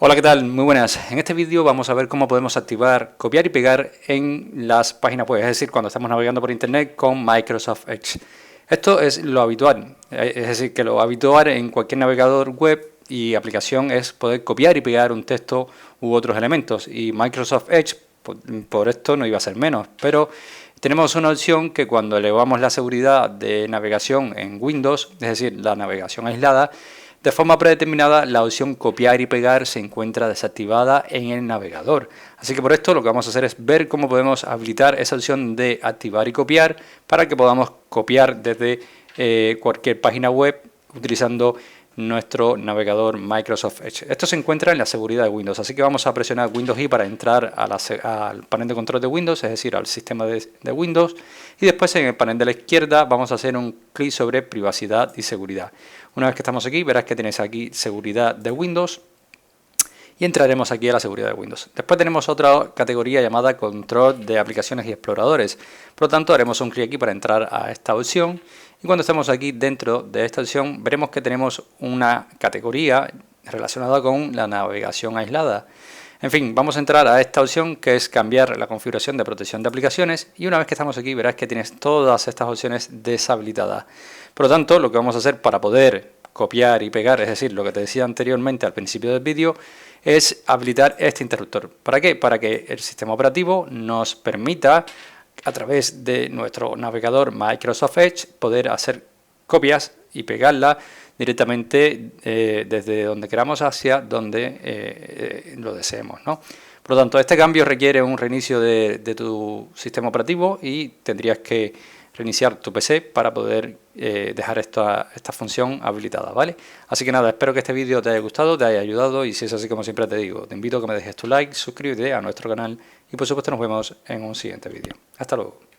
Hola, ¿qué tal? Muy buenas. En este vídeo vamos a ver cómo podemos activar copiar y pegar en las páginas web, es decir, cuando estamos navegando por internet con Microsoft Edge. Esto es lo habitual, es decir, que lo habitual en cualquier navegador web y aplicación es poder copiar y pegar un texto u otros elementos, y Microsoft Edge por esto no iba a ser menos, pero tenemos una opción que cuando elevamos la seguridad de navegación en Windows, es decir, la navegación aislada, de forma predeterminada la opción copiar y pegar se encuentra desactivada en el navegador. Así que por esto lo que vamos a hacer es ver cómo podemos habilitar esa opción de activar y copiar para que podamos copiar desde cualquier página web utilizando nuestro navegador Microsoft Edge. Esto se encuentra en la seguridad de Windows, así que vamos a presionar Windows I para entrar al panel de control de Windows, es decir, al sistema de Windows, y después en el panel de la izquierda vamos a hacer un clic sobre privacidad y seguridad. Una vez que estamos aquí, verás que tienes aquí seguridad de Windows y entraremos aquí a la seguridad de Windows. Después tenemos otra categoría llamada control de aplicaciones y exploradores. Por lo tanto, haremos un clic aquí para entrar a esta opción. Y cuando estemos aquí dentro de esta opción, veremos que tenemos una categoría relacionada con la navegación aislada. En fin, vamos a entrar a esta opción que es cambiar la configuración de protección de aplicaciones, y una vez que estamos aquí verás que tienes todas estas opciones deshabilitadas. Por lo tanto, lo que vamos a hacer para poder copiar y pegar, es decir, lo que te decía anteriormente al principio del vídeo, es habilitar este interruptor. ¿Para qué? Para que el sistema operativo nos permita, a través de nuestro navegador Microsoft Edge, poder hacer copias y pegarlas directamente desde donde queramos hacia donde lo deseemos, ¿no? Por lo tanto, este cambio requiere un reinicio de tu sistema operativo y tendrías que reiniciar tu PC para poder dejar esta función habilitada, ¿vale? Así que nada, espero que este vídeo te haya gustado, te haya ayudado, y si es así, como siempre te digo, te invito a que me dejes tu like, suscríbete a nuestro canal y por supuesto nos vemos en un siguiente vídeo. Hasta luego.